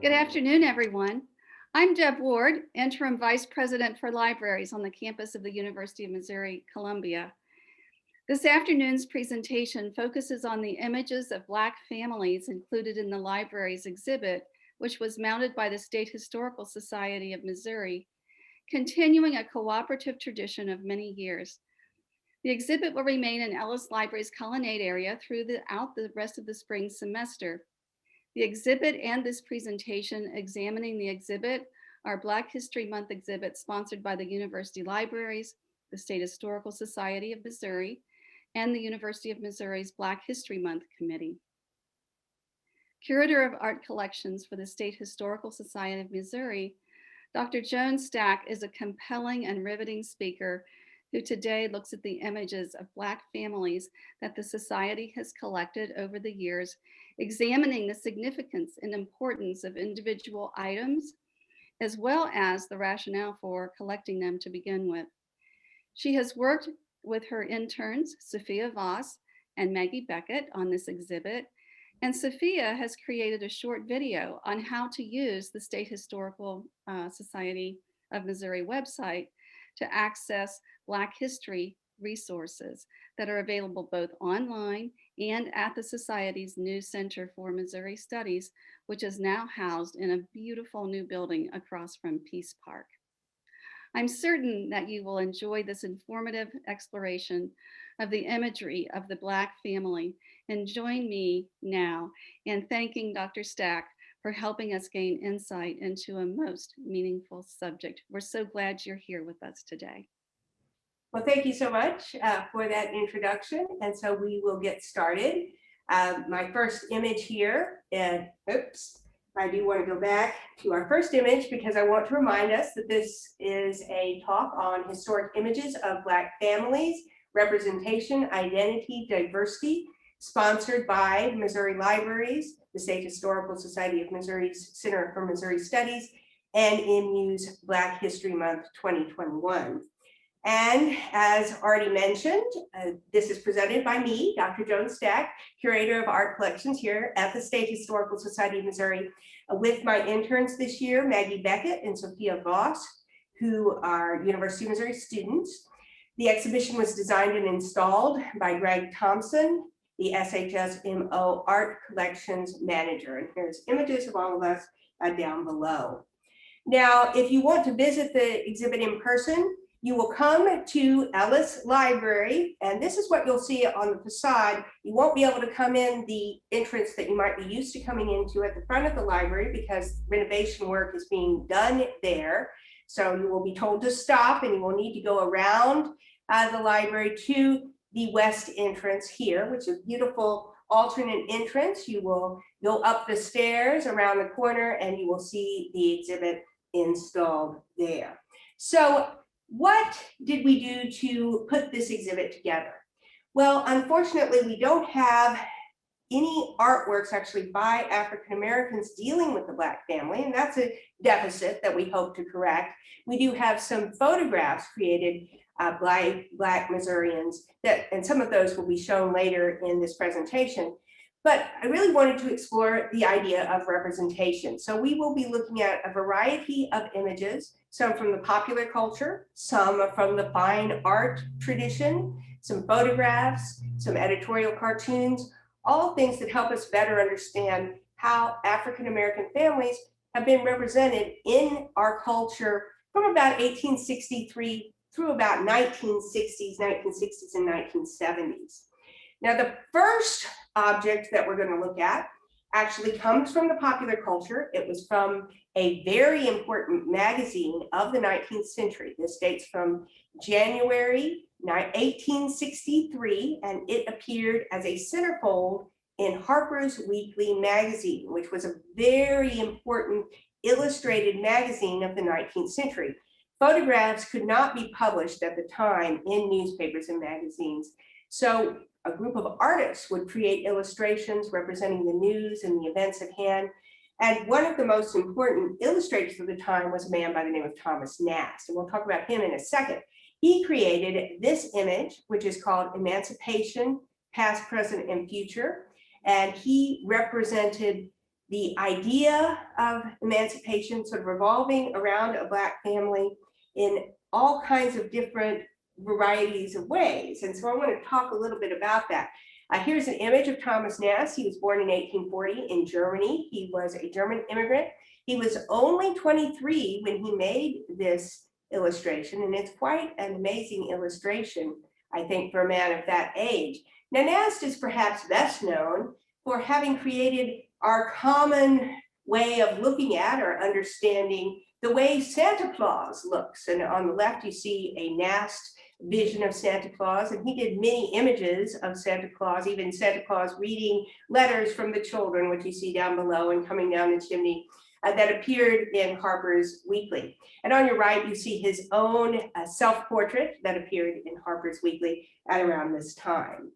Good afternoon, everyone. I'm Deb Ward, Interim Vice President for Libraries on the campus of the University of Missouri, Columbia. This afternoon's presentation focuses on the images of Black families included in the library's exhibit, which was mounted by the State Historical Society of Missouri, continuing a cooperative tradition of many years. The exhibit will remain in Ellis Library's colonnade area throughout the rest of the spring semester. The exhibit and this presentation examining the exhibit are Black History Month exhibit sponsored by the University Libraries, the State Historical Society of Missouri, and the University of Missouri's Black History Month Committee. Curator of Art Collections for the State Historical Society of Missouri, Dr. Joan Stack is a compelling and riveting speaker who today looks at the images of Black families that the Society has collected over the years, examining the significance and importance of individual items, as well as the rationale for collecting them to begin with. She has worked with her interns, Sophia Voss and Maggie Beckett, on this exhibit, and Sophia has created a short video on how to use the State Historical Society of Missouri website to access Black history resources that are available both online and at the Society's new Center for Missouri Studies, which is now housed in a beautiful new building across from Peace Park. I'm certain that you will enjoy this informative exploration of the imagery of the Black family, and join me now in thanking Dr. Stack for helping us gain insight into a most meaningful subject. We're so glad you're here with us today. Well, thank you so much for that introduction. And so we will get started. My first image here, and oops, I do want to go back to our first image because I want to remind us that this is a talk on historic images of Black families, representation, identity, diversity, sponsored by Missouri Libraries, the State Historical Society of Missouri's Center for Missouri Studies, and MU's Black History Month 2021. And as already mentioned, this is presented by me, Dr. Joan Stack, Curator of Art Collections here at the State Historical Society of Missouri, with my interns this year, Maggie Beckett and Sophia Voss, who are University of Missouri students. The exhibition was designed and installed by Greg Thompson, the SHSMO Art Collections Manager. And here's images of all of us down below. Now, if you want to visit the exhibit in person, you will come to Ellis Library, and this is what you'll see on the facade. You won't be able to come in the entrance that you might be used to coming into at the front of the library because renovation work is being done there. So you will be told to stop, and you will need to go around the library to the west entrance here, which is a beautiful alternate entrance. You will go up the stairs around the corner, and you will see the exhibit installed there. So what did we do to put this exhibit together? Well, unfortunately, we don't have any artworks actually by African Americans dealing with the Black family, and that's a deficit that we hope to correct. We do have some photographs created by Black Missourians, and some of those will be shown later in this presentation. But I really wanted to explore the idea of representation. So we will be looking at a variety of images, some from the popular culture, some from the fine art tradition, some photographs, some editorial cartoons, all things that help us better understand how African American families have been represented in our culture from about 1863 through about 1960s and 1970s. Now, the first object that we're going to look at actually comes from the popular culture. It was from a very important magazine of the 19th century. This dates from January 1863, and it appeared as a centerfold in Harper's Weekly magazine, which was a very important illustrated magazine of the 19th century. Photographs could not be published at the time in newspapers and magazines. So a group of artists would create illustrations representing the news and the events at hand. And one of the most important illustrators of the time was a man by the name of Thomas Nast. And we'll talk about him in a second. He created this image, which is called Emancipation, Past, Present, and Future. And he represented the idea of emancipation sort of revolving around a Black family in all kinds of different varieties of ways. And so I want to talk a little bit about that. Here's an image of Thomas Nast. He was born in 1840 in Germany. He was a German immigrant. He was only 23 when he made this illustration, and it's quite an amazing illustration, I think, for a man of that age. Now, Nast is perhaps best known for having created our common way of looking at or understanding the way Santa Claus looks. And on the left, you see a Nast vision of Santa Claus, and he did many images of Santa Claus, even Santa Claus reading letters from the children, which you see down below and coming down the chimney, that appeared in Harper's Weekly. And on your right, you see his own self-portrait that appeared in Harper's Weekly at around this time.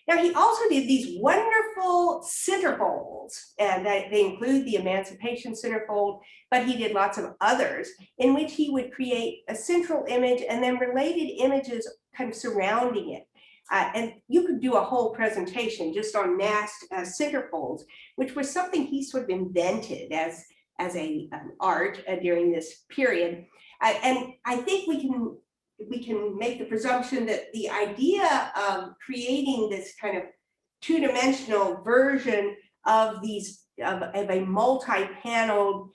Now, he also did these wonderful centerfolds, and that they include the Emancipation centerfold, but he did lots of others in which he would create a central image and then related images kind of surrounding it. And you could do a whole presentation just on Nast centerfolds, which was something he sort of invented as an art during this period. And I think we can make the presumption that the idea of creating this kind of two-dimensional version of these of a multi-paneled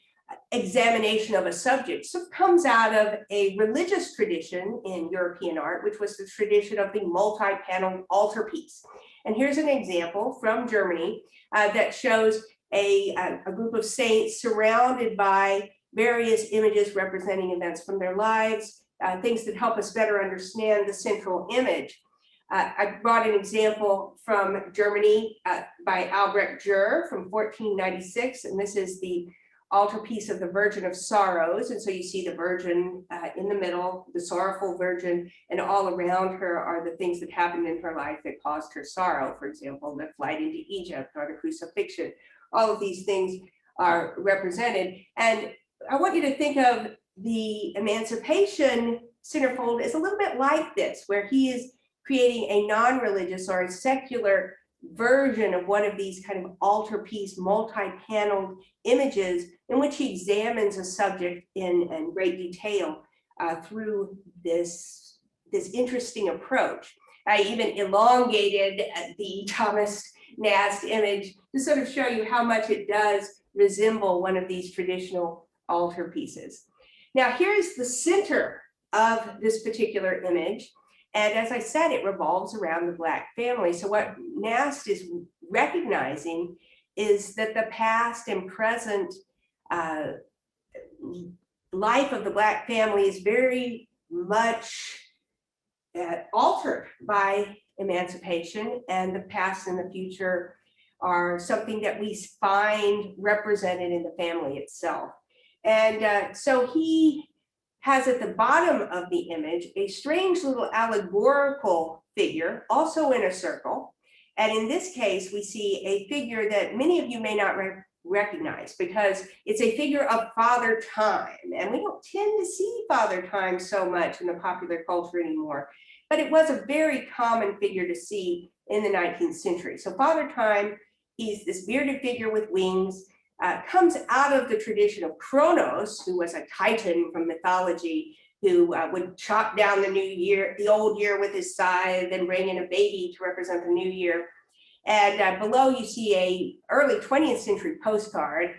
examination of a subject so comes out of a religious tradition in European art, which was the tradition of the multi-paneled altarpiece. And here's an example from Germany that shows a group of saints surrounded by various images representing events from their lives, things that help us better understand the central image. I brought an example from Germany by Albrecht Dürer from 1496, and this is the altarpiece of the Virgin of Sorrows. And so you see the Virgin in the middle, the sorrowful Virgin, and all around her are the things that happened in her life that caused her sorrow. For example, the flight into Egypt or the crucifixion. All of these things are represented. And I want you to think of the Emancipation centerfold as a little bit like this, where he is creating a non-religious or a secular version of one of these kind of altarpiece, multi-paneled images in which he examines a subject in great detail through this interesting approach. I even elongated the Thomas Nast image to sort of show you how much it does resemble one of these traditional altarpieces. Now, here's the center of this particular image. And as I said, it revolves around the Black family. So what Nast is recognizing is that the past and present life of the Black family is very much altered by emancipation, and the past and the future are something that we find represented in the family itself. And so he has at the bottom of the image a strange little allegorical figure, also in a circle. And in this case, we see a figure that many of you may not recognize because it's a figure of Father Time. And we don't tend to see Father Time so much in the popular culture anymore, but it was a very common figure to see in the 19th century. So Father Time, he's this bearded figure with wings, comes out of the tradition of Kronos, who was a titan from mythology, who would chop down the old year with his scythe and bring in a baby to represent the new year. And below you see a early 20th century postcard,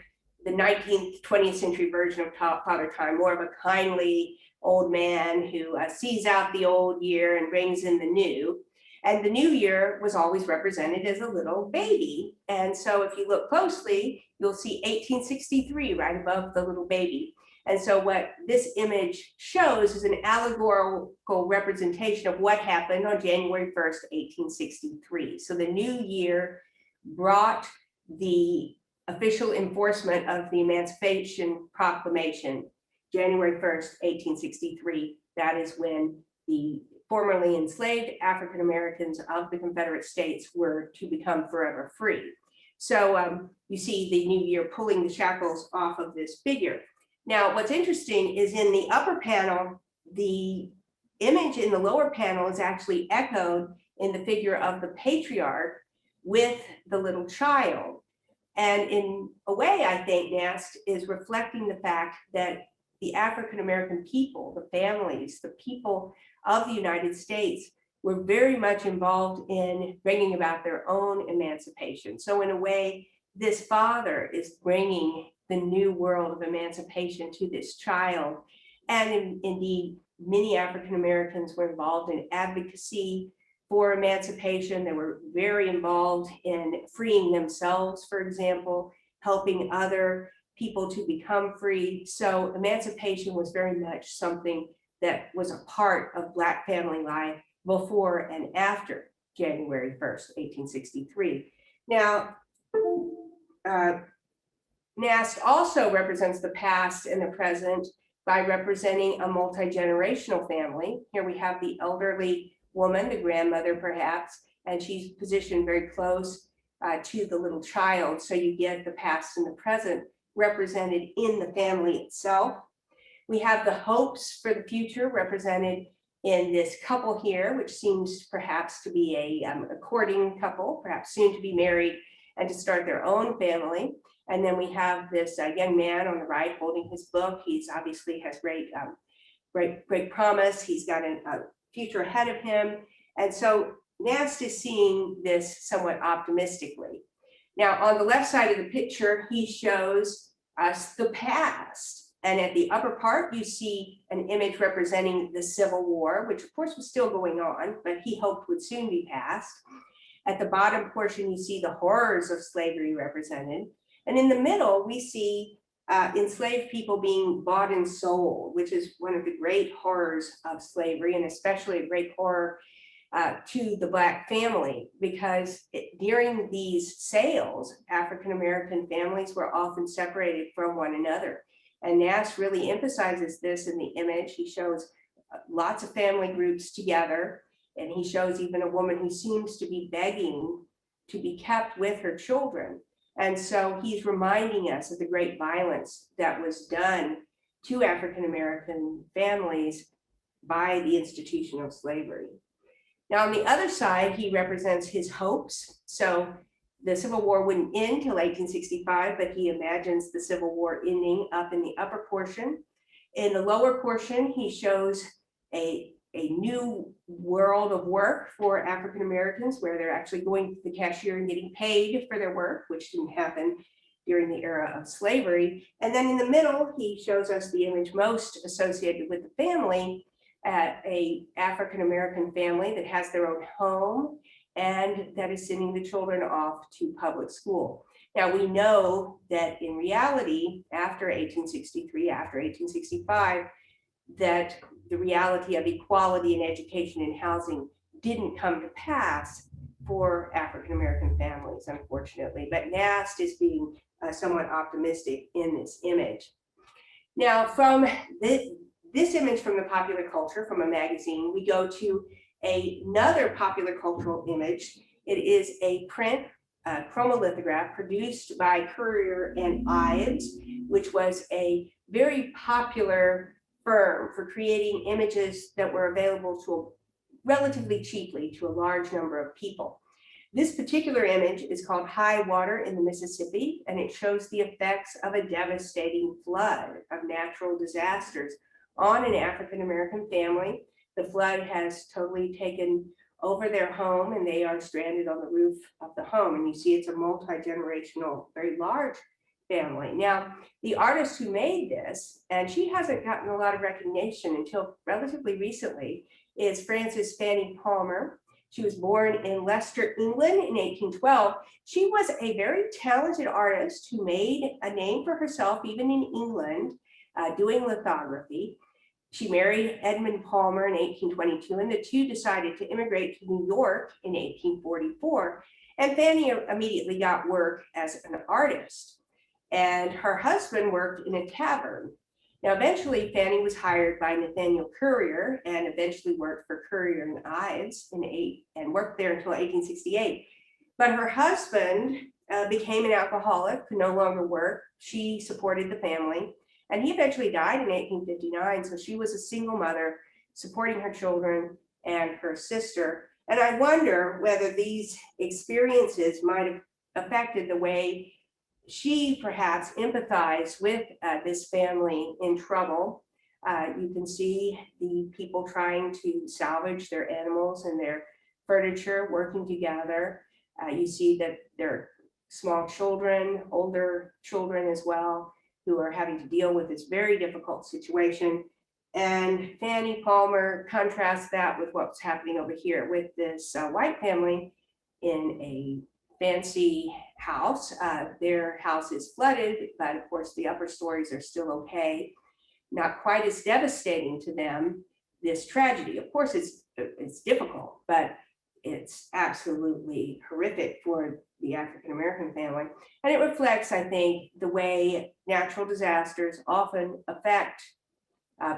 the 19th, 20th century version of Father Time, more of a kindly old man who sees out the old year and brings in the new. And the new year was always represented as a little baby. And so if you look closely, you'll see 1863 right above the little baby. And so what this image shows is an allegorical representation of what happened on January 1st, 1863. So the new year brought the official enforcement of the Emancipation Proclamation, January 1st, 1863. That is when the formerly enslaved African Americans of the Confederate States were to become forever free. So you see the new year pulling the shackles off of this figure. Now, what's interesting is in the upper panel, the image in the lower panel is actually echoed in the figure of the patriarch with the little child. And in a way, I think Nast is reflecting the fact that the African-American people, the families, the people of the United States were very much involved in bringing about their own emancipation. So in a way, this father is bringing the new world of emancipation to this child. And indeed, many African-Americans were involved in advocacy for emancipation. They were very involved in freeing themselves, for example, helping other people to become free. So emancipation was very much something that was a part of Black family life before and after January 1st, 1863. Now, Nast also represents the past and the present by representing a multi-generational family. Here we have the elderly woman, the grandmother perhaps, and she's positioned very close to the little child. So you get the past and the present represented in the family itself. We have the hopes for the future represented in this couple here, which seems perhaps to be a courting couple, perhaps soon to be married and to start their own family. And then we have this young man on the right holding his book. He's obviously has great promise. He's got a future ahead of him. And so Nast is seeing this somewhat optimistically. Now, on the left side of the picture, he shows us the past. And at the upper part, you see an image representing the Civil War, which of course was still going on, but he hoped would soon be past. At the bottom portion, you see the horrors of slavery represented. And in the middle, we see enslaved people being bought and sold, which is one of the great horrors of slavery, and especially a great horror to the Black family, because during these sales, African-American families were often separated from one another. And Nast really emphasizes this in the image. He shows lots of family groups together, and he shows even a woman who seems to be begging to be kept with her children. And so he's reminding us of the great violence that was done to African-American families by the institution of slavery. Now, on the other side, he represents his hopes. So the Civil War wouldn't end till 1865, but he imagines the Civil War ending up in the upper portion. In the lower portion, he shows a new world of work for African Americans, where they're actually going to the cashier and getting paid for their work, which didn't happen during the era of slavery. And then in the middle, he shows us the image most associated with the family, a African American family that has their own home and that is sending the children off to public school. Now, we know that in reality, after 1863, after 1865, that the reality of equality in education and housing didn't come to pass for African-American families, unfortunately. But Nast is being somewhat optimistic in this image. Now, from this image from the popular culture, from a magazine, we go to another popular cultural image. It is a print chromolithograph produced by Curator and Ives, which was a very popular firm for creating images that were available to relatively cheaply to a large number of people. This particular image is called High Water in the Mississippi, and it shows the effects of a devastating flood of natural disasters on an African-American family. The flood has totally taken over their home, and they are stranded on the roof of the home. And you see it's a multi-generational, very large family. Now, the artist who made this, and she hasn't gotten a lot of recognition until relatively recently, is Frances Fanny Palmer. She was born in Leicester, England in 1812. She was a very talented artist who made a name for herself, even in England, doing lithography. She married Edmund Palmer in 1822, and the two decided to immigrate to New York in 1844. And Fanny immediately got work as an artist. And her husband worked in a tavern. Now, eventually, Fanny was hired by Nathaniel Currier and eventually worked for Currier and Ives and worked there until 1868. But her husband became an alcoholic, could no longer work. She supported the family, and he eventually died in 1859. So she was a single mother supporting her children and her sister. And I wonder whether these experiences might have affected the way she perhaps empathized with this family in trouble. You can see the people trying to salvage their animals and their furniture, working together. You see that there are small children, older children as well, who are having to deal with this very difficult situation. And Fanny Palmer contrasts that with what's happening over here with this white family in a fancy house. Their house is flooded, but of course the upper stories are still okay. Not quite as devastating to them, this tragedy. Of course, it's difficult, but it's absolutely horrific for the African-American family. And it reflects, I think, the way natural disasters often affect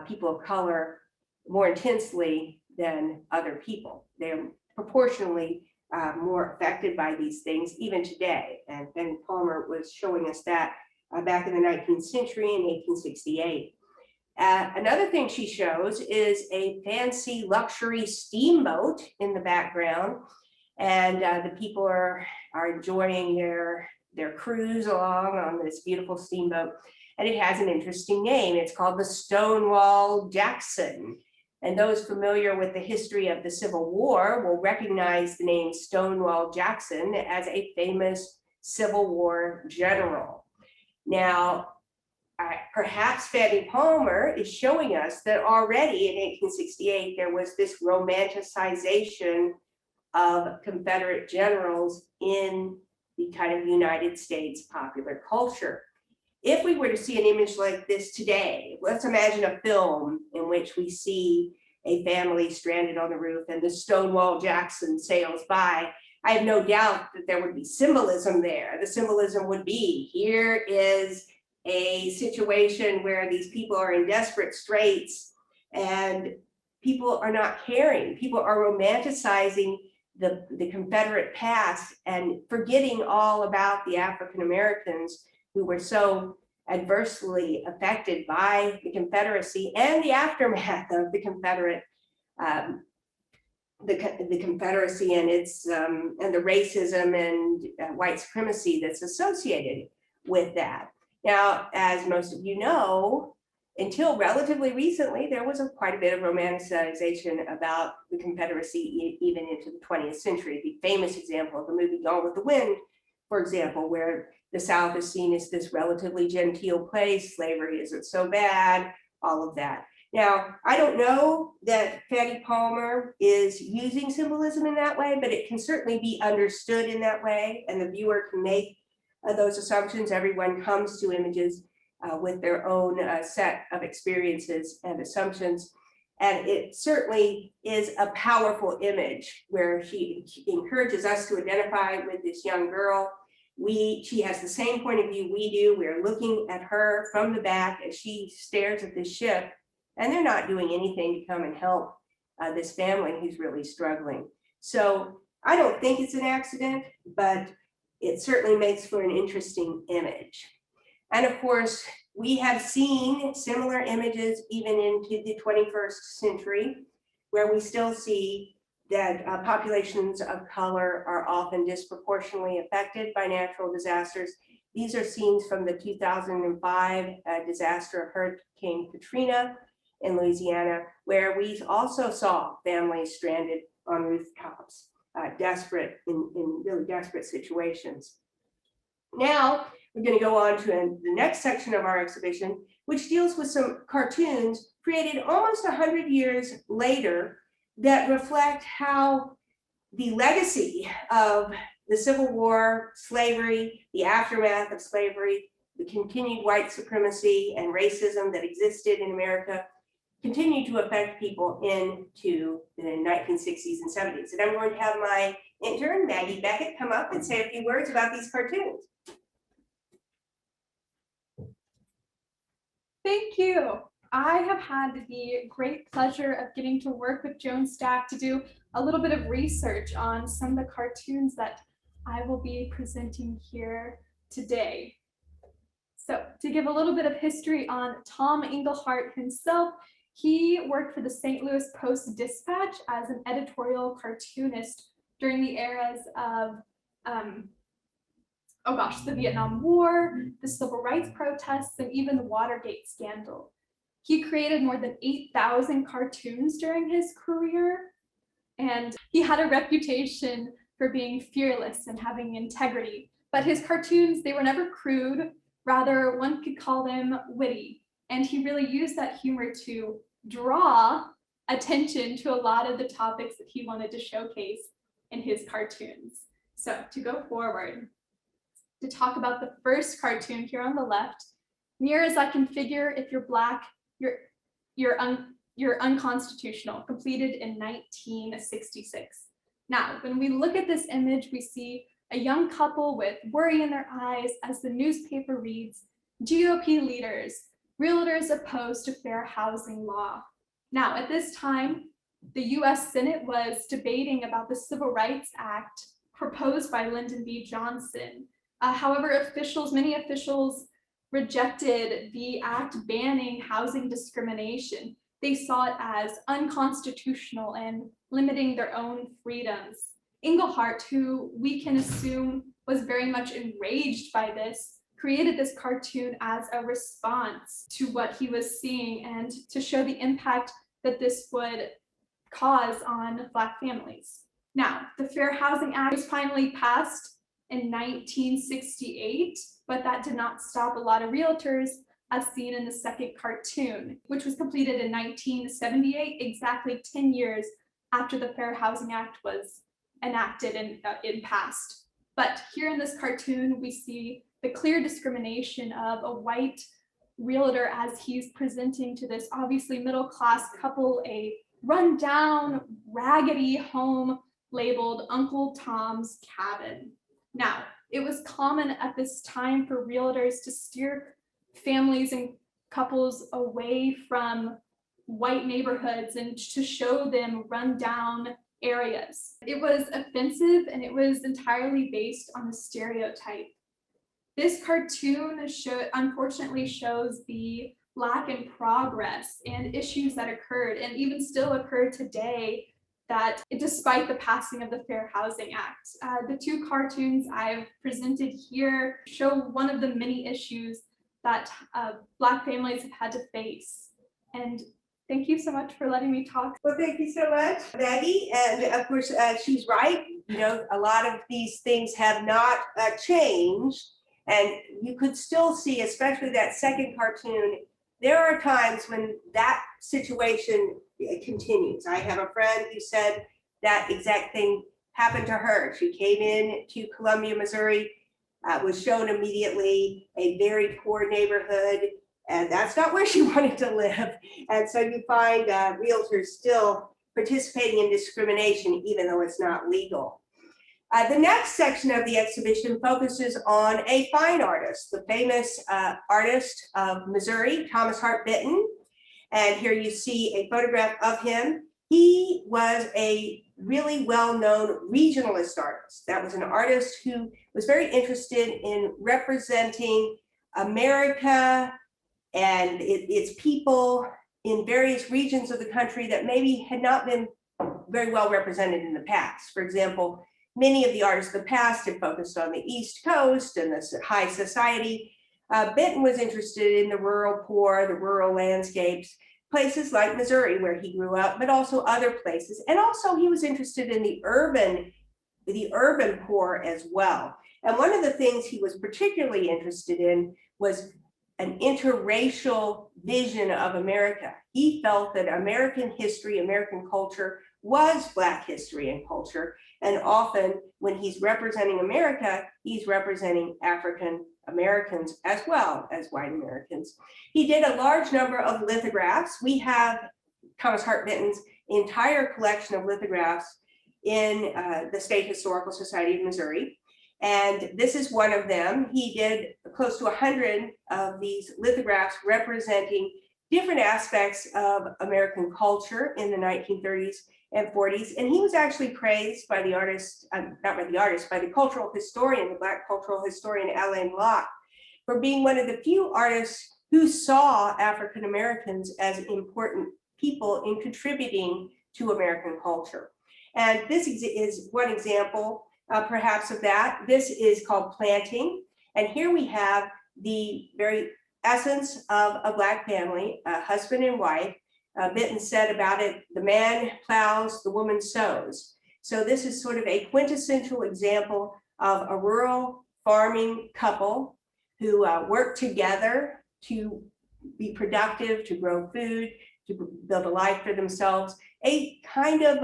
people of color more intensely than other people. They're proportionally more affected by these things even today. And Fanny Palmer was showing us that back in the 19th century in 1868. Another thing she shows is a fancy luxury steamboat in the background. And the people are enjoying their cruise along on this beautiful steamboat. And it has an interesting name. It's called the Stonewall Jackson. And those familiar with the history of the Civil War will recognize the name Stonewall Jackson as a famous Civil War general. Now, perhaps Fanny Palmer is showing us that already in 1868, there was this romanticization of Confederate generals in the kind of United States popular culture. If we were to see an image like this today, let's imagine a film in which we see a family stranded on the roof and the Stonewall Jackson sails by. I have no doubt that there would be symbolism there. The symbolism would be, here is a situation where these people are in desperate straits and people are not caring. People are romanticizing the Confederate past and forgetting all about the African Americans who were so adversely affected by the Confederacy and the aftermath of the Confederate, the Confederacy and its and the racism and white supremacy that's associated with that. Now, as most of you know, until relatively recently, there was quite a bit of romanticization about the Confederacy even into the 20th century. The famous example of the movie Gone with the Wind, for example, where the South is seen as this relatively genteel place, slavery isn't so bad, all of that. Now, I don't know that Fanny Palmer is using symbolism in that way, but it can certainly be understood in that way, and the viewer can make those assumptions. Everyone comes to images with their own set of experiences and assumptions. And it certainly is a powerful image where she encourages us to identify with this young girl. She has the same point of view we do. We're looking at her from the back as she stares at this ship, and they're not doing anything to come and help this family who's really struggling. So I don't think it's an accident, but it certainly makes for an interesting image. And of course, we have seen similar images even into the 21st century, where we still see that populations of color are often disproportionately affected by natural disasters. These are scenes from the 2005 disaster of Hurricane Katrina in Louisiana, where we also saw families stranded on rooftops, desperate in really desperate situations. Now, we're going to go on to the next section of our exhibition, which deals with some cartoons created almost 100 years later that reflect how the legacy of the Civil War, slavery, the aftermath of slavery, the continued white supremacy and racism that existed in America continue to affect people into the 1960s and 70s. And I'm going to have my intern, Maggie Beckett, come up and say a few words about these cartoons. Thank you. I have had the great pleasure of getting to work with Joan Stack to do a little bit of research on some of the cartoons that I will be presenting here today. So to give a little bit of history on Tom Engelhardt himself, he worked for the St. Louis Post-Dispatch as an editorial cartoonist during the eras of oh gosh, the Vietnam War, the civil rights protests, and even the Watergate scandal. He created more than 8,000 cartoons during his career, and he had a reputation for being fearless and having integrity. But his cartoons, they were never crude, rather one could call them witty. And he really used that humor to draw attention to a lot of the topics that he wanted to showcase in his cartoons. So to go forward, to talk about the first cartoon here on the left, near as I can figure, if you're Black, you're unconstitutional, completed in 1966. Now, when we look at this image, we see a young couple with worry in their eyes as the newspaper reads, GOP leaders, realtors opposed to fair housing law. Now, at this time, the US Senate was debating about the Civil Rights Act proposed by Lyndon B. Johnson. However, many officials rejected the act banning housing discrimination. They saw it as unconstitutional and limiting their own freedoms. Engelhardt, who we can assume was very much enraged by this, created this cartoon as a response to what he was seeing and to show the impact that this would cause on Black families. Now, the Fair Housing Act was finally passed in 1968, but that did not stop a lot of realtors, as seen in the second cartoon, which was completed in 1978, exactly 10 years after the Fair Housing Act was enacted and passed. But here in this cartoon, we see the clear discrimination of a white realtor as he's presenting to this obviously middle-class couple a run-down, raggedy home labeled Uncle Tom's Cabin. Now, it was common at this time for realtors to steer families and couples away from white neighborhoods and to show them run-down areas. It was offensive and it was entirely based on a stereotype. This cartoon unfortunately shows the lack in progress and issues that occurred and even still occur today, that despite the passing of the Fair Housing Act. The two cartoons I've presented here show one of the many issues that Black families have had to face. And thank you so much for letting me talk. Well, thank you so much, Maggie. And of course, she's right. You know, a lot of these things have not changed. And you could still see, especially that second cartoon, there are times when that situation continues. I have a friend who said that exact thing happened to her. She came in to Columbia, Missouri, was shown immediately a very poor neighborhood, and that's not where she wanted to live. And so you find realtors still participating in discrimination, even though it's not legal. The next section of the exhibition focuses on a fine artist, the famous artist of Missouri, Thomas Hart Benton. And here you see a photograph of him. He was a really well-known regionalist artist. That was an artist who was very interested in representing America and its people in various regions of the country that maybe had not been very well represented in the past. For example, many of the artists of the past had focused on the East Coast and the high society. Benton was interested in the rural poor, the rural landscapes, places like Missouri where he grew up, but also other places. And also he was interested in the urban poor as well. And one of the things he was particularly interested in was an interracial vision of America. He felt that American history, American culture was Black history and culture. And often when he's representing America, he's representing African Americans as well as white Americans. He did a large number of lithographs. We have Thomas Hart Benton's entire collection of lithographs in the State Historical Society of Missouri. And this is one of them. He did close to 100 of these lithographs representing different aspects of American culture in the 1930s and 40s. And he was actually praised by the artist, not by the artist, by the cultural historian, the Black cultural historian, Alain Locke, for being one of the few artists who saw African Americans as important people in contributing to American culture. And this is one example. perhaps of that. This is called Planting. And here we have the very essence of a Black family, a husband and wife. Benton said about it, the man plows, the woman sows. So this is sort of a quintessential example of a rural farming couple who work together to be productive, to grow food, to build a life for themselves. A kind of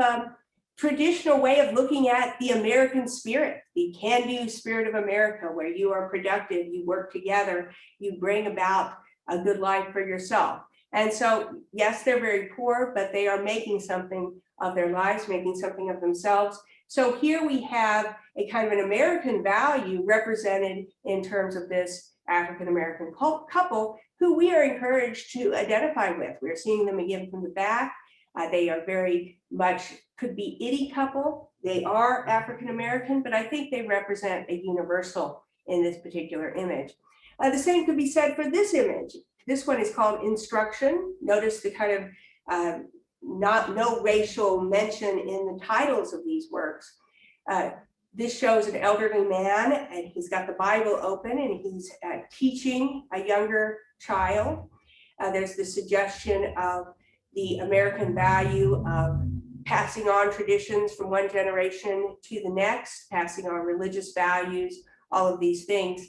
traditional way of looking at the American spirit, the can-do spirit of America, where you are productive, you work together, you bring about a good life for yourself. And so, yes, they're very poor, but they are making something of their lives, making something of themselves. So here we have a kind of an American value represented in terms of this African-American couple who we are encouraged to identify with. We're seeing them again from the back. They are very much, could be any couple. They are African-American, but I think they represent a universal in this particular image. The same could be said for this image. This one is called Instruction. Notice the kind of no racial mention in the titles of these works. This shows an elderly man, and he's got the Bible open, and he's teaching a younger child. There's the suggestion of the American value of passing on traditions from one generation to the next, passing on religious values, all of these things.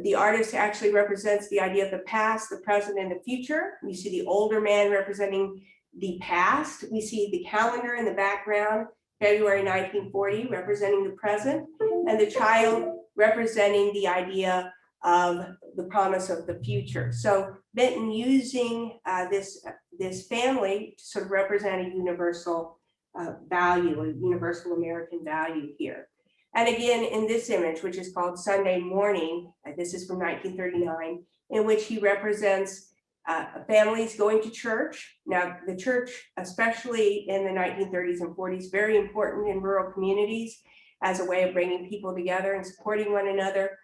The artist actually represents the idea of the past, the present, and the future. You see the older man representing the past. We see the calendar in the background, February 1940, representing the present, and the child representing the idea of the promise of the future. So Benton using this family to sort of represent a universal value, a universal American value here. And again, in this image, which is called Sunday Morning, this is from 1939, in which he represents families going to church. Now, the church, especially in the 1930s and 40s, very important in rural communities as a way of bringing people together and supporting one another.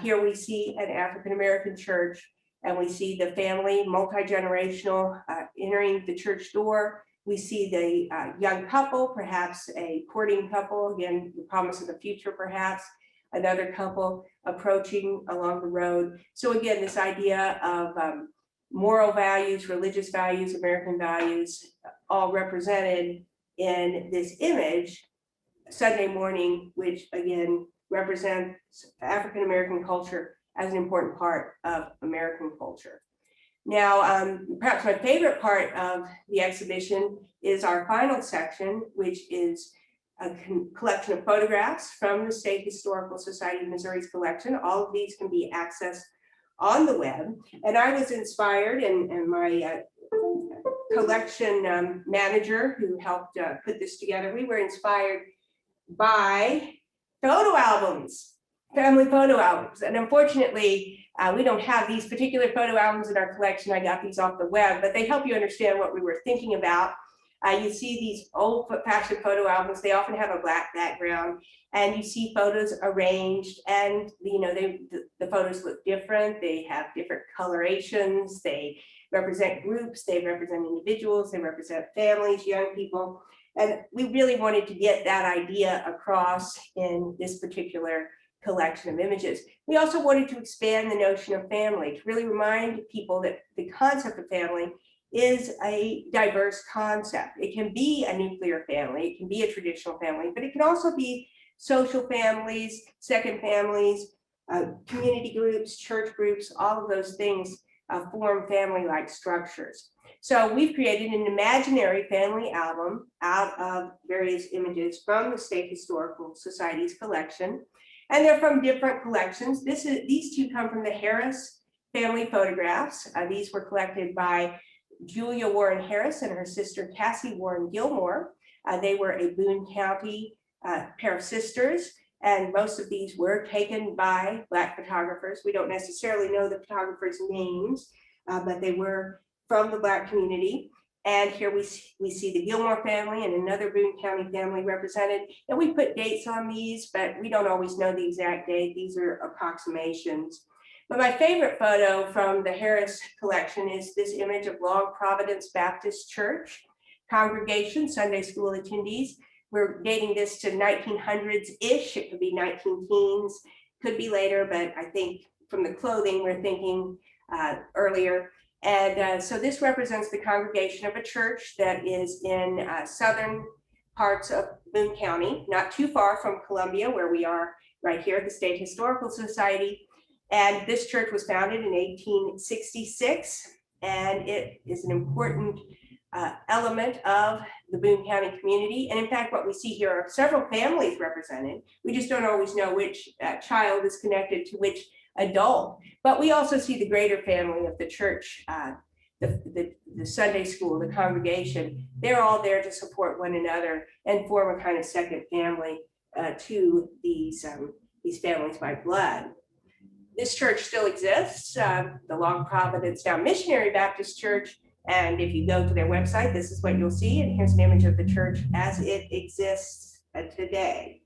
Here we see an African-American church, and we see the family, multi-generational, entering the church door. We see the young couple, perhaps a courting couple, again, the promise of the future, perhaps, another couple approaching along the road. So again, this idea of moral values, religious values, American values, all represented in this image, Sunday Morning, which again represents African-American culture as an important part of American culture. Now, perhaps my favorite part of the exhibition is our final section, which is a collection of photographs from the State Historical Society of Missouri's collection. All of these can be accessed on the web. And I was inspired, and my collection manager who helped put this together, we were inspired by photo albums, family photo albums. And unfortunately, we don't have these particular photo albums in our collection. I got these off the web, but they help you understand what we were thinking about. You see these old-fashioned photo albums. They often have a black background, and you see photos arranged, and the photos look different. They have different colorations. They represent groups. They represent individuals. They represent families, young people. And we really wanted to get that idea across in this particular collection of images. We also wanted to expand the notion of family, to really remind people that the concept of family is a diverse concept. It can be a nuclear family, it can be a traditional family, but it can also be social families, second families, community groups, church groups, all of those things form family-like structures. So we've created an imaginary family album out of various images from the State Historical Society's collection. And they're from different collections. These two come from the Harris family photographs. These were collected by Julia Warren Harris and her sister Cassie Warren Gilmore. They were a Boone County pair of sisters, and most of these were taken by Black photographers. We don't necessarily know the photographers' names, but they were from the Black community. And here we see the Gilmore family and another Boone County family represented. And we put dates on these, but we don't always know the exact date. These are approximations. But my favorite photo from the Harris collection is this image of Long Providence Baptist Church congregation, Sunday school attendees. We're dating this to 1900s-ish. It could be 19 teens, could be later, but I think from the clothing, we're thinking earlier. And so this represents the congregation of a church that is in southern parts of Boone County, not too far from Columbia, where we are right here at the State Historical Society. And this church was founded in 1866, and it is an important element of the Boone County community. And in fact, what we see here are several families represented. We just don't always know which child is connected to which adult, but we also see the greater family of the church, the Sunday school, the congregation. They're all there to support one another and form a kind of second family to these families by blood. This church still exists, the Long Providence Now Missionary Baptist Church. And if you go to their website, this is what you'll see. And here's an image of the church as it exists today.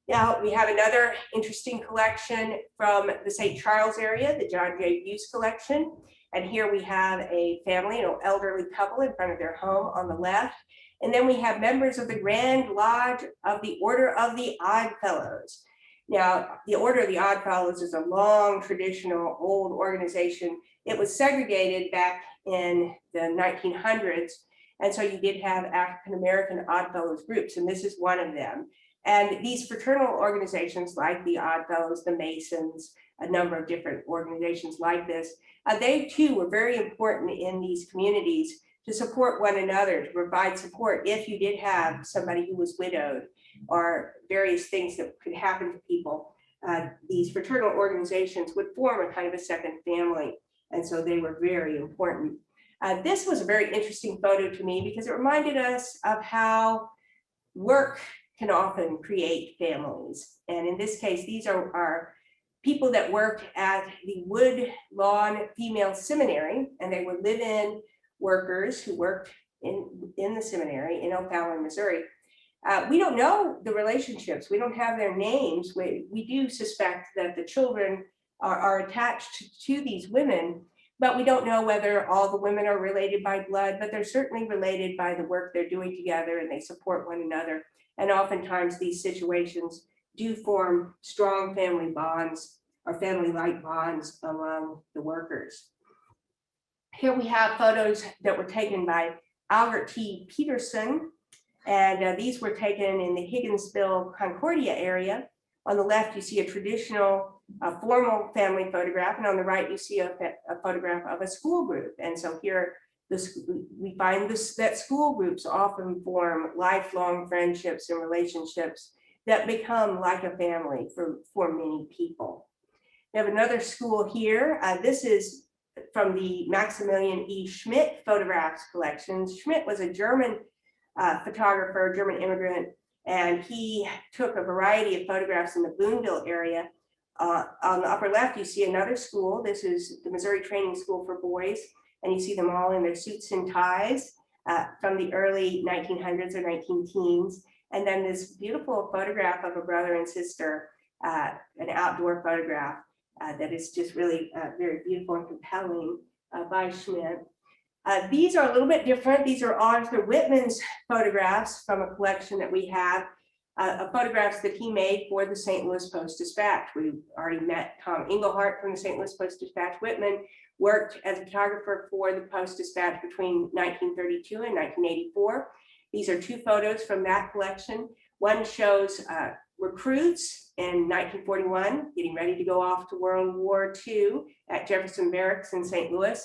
Now, we have another interesting collection from the St. Charles area, the John J. Buse collection. And here we have a family, an elderly couple in front of their home on the left. And then we have members of the Grand Lodge of the Order of the Odd Fellows. Now, the Order of the Odd Fellows is a long, traditional, old organization. It was segregated back in the 1900s. And so you did have African-American Odd Fellows groups, and this is one of them. And these fraternal organizations like the Odd Fellows, the Masons, a number of different organizations like this, they too were very important in these communities to support one another, to provide support if you did have somebody who was widowed or various things that could happen to people. These fraternal organizations would form a kind of a second family. And so they were very important. This was a very interesting photo to me because it reminded us of how work can often create families. And in this case, these are people that worked at the Woodlawn Female Seminary, and they were live-in workers who worked in the seminary in O'Fallon, Missouri. We don't know the relationships. We don't have their names. We do suspect that the children are attached to these women, but we don't know whether all the women are related by blood, but they're certainly related by the work they're doing together, and they support one another. And oftentimes these situations do form strong family bonds or family-like bonds among the workers. Here we have photos that were taken by Albert T. Peterson, and these were taken in the Higginsville, Concordia area. On the left, you see a traditional formal family photograph, and on the right, you see a photograph of a school group. And so here, we find that school groups often form lifelong friendships and relationships that become like a family for many people. We have another school here. This is from the Maximilian E. Schmidt photographs collection. Schmidt was a German photographer, German immigrant, and he took a variety of photographs in the Boonville area. On the upper left, you see another school. This is the Missouri Training School for Boys, and you see them all in their suits and ties from the early 1900s or 19-teens. And then this beautiful photograph of a brother and sister, an outdoor photograph that is just really very beautiful and compelling by Schmidt. These are a little bit different. These are Arthur Whitman's photographs from a collection that we have, photographs that he made for the St. Louis Post-Dispatch. We already met Tom Engelhardt from the St. Louis Post-Dispatch. Whitman worked as a photographer for the Post-Dispatch between 1932 and 1984. These are two photos from that collection. One shows recruits in 1941 getting ready to go off to World War II at Jefferson Barracks in St. Louis.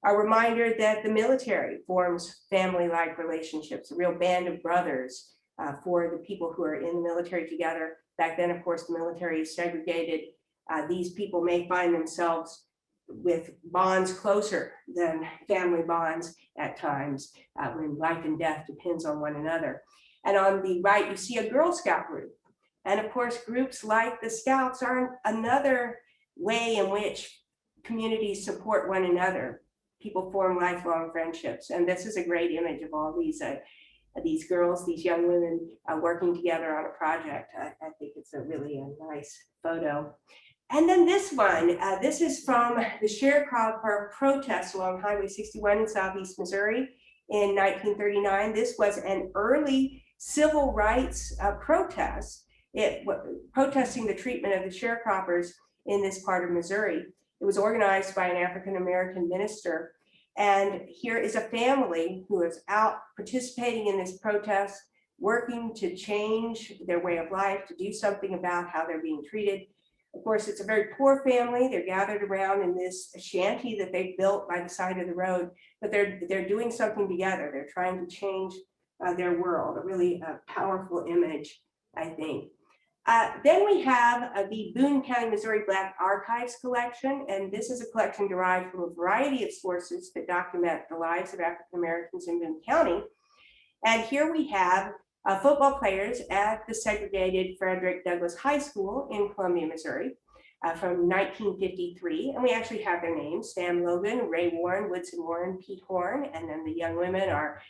A reminder that the military forms family-like relationships, a real band of brothers for the people who are in the military together. Back then, of course, the military is segregated. These people may find themselves with bonds closer than family bonds at times when life and death depends on one another. And on the right, you see a Girl Scout group. And of course, groups like the Scouts are another way in which communities support one another. People form lifelong friendships. And this is a great image of all these girls, these young women working together on a project. I think it's a really nice photo. And then this one, this is from the sharecropper protest along Highway 61 in Southeast Missouri in 1939. This was an early civil rights protest, protesting the treatment of the sharecroppers in this part of Missouri. It was organized by an African-American minister. And here is a family who is out participating in this protest, working to change their way of life, to do something about how they're being treated. Of course, it's a very poor family. They're gathered around in this shanty that they built by the side of the road, but they're doing something together. They're trying to change their world, a really powerful image, I think. Then we have the Boone County, Missouri Black Archives collection, and this is a collection derived from a variety of sources that document the lives of African Americans in Boone County. And here we have football players at the segregated Frederick Douglass High School in Columbia, Missouri from 1953. And we actually have their names: Sam Logan, Ray Warren, Woodson Warren, Pete Horn, and then the young women are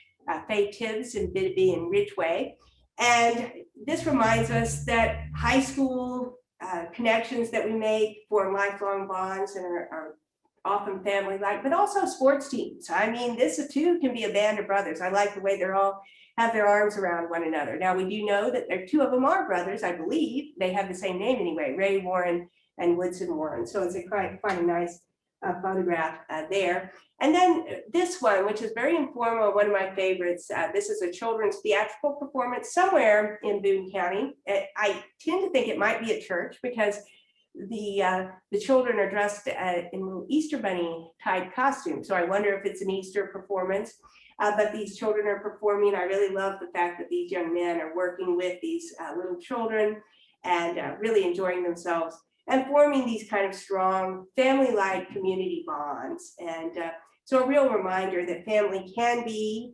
Faye Tibbs and Bidby and Ridgway. And this reminds us that high school connections that we make form lifelong bonds and are often family-like, but also sports teams. I mean, this too can be a band of brothers. I like the way they're all have their arms around one another. Now, we do know that two of them are brothers, I believe. They have the same name anyway, Ray Warren and Woodson Warren. So it's quite a nice photograph there. And then this one, which is very informal, one of my favorites. This is a children's theatrical performance somewhere in Boone County. I tend to think it might be a church because the children are dressed in Easter Bunny type costumes. So I wonder if it's an Easter performance. But these children are performing. I really love the fact that these young men are working with these little children and really enjoying themselves and forming these kind of strong family-like community bonds. And so a real reminder that family can be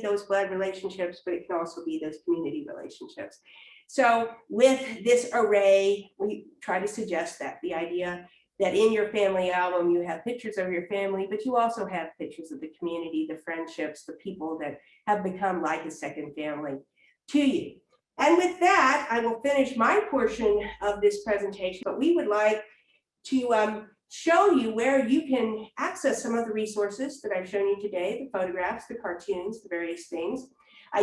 those blood relationships, but it can also be those community relationships. So with this array, we try to suggest that the idea that in your family album, you have pictures of your family, but you also have pictures of the community, the friendships, the people that have become like a second family to you. And with that, I will finish my portion of this presentation, but we would like to show you where you can access some of the resources that I've shown you today, the photographs, the cartoons, the various things.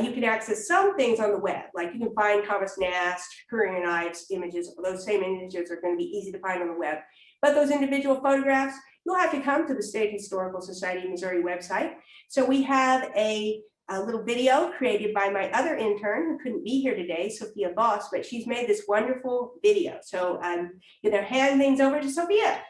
You can access some things on the web, like you can find Thomas Nast, Currier and Ives images. Those same images are going to be easy to find on the web. But those individual photographs, you'll have to come to the State Historical Society of Missouri website. So we have a little video created by my other intern who couldn't be here today, Sophia Voss, but she's made this wonderful video. So I'm going to hand things over to Sophia.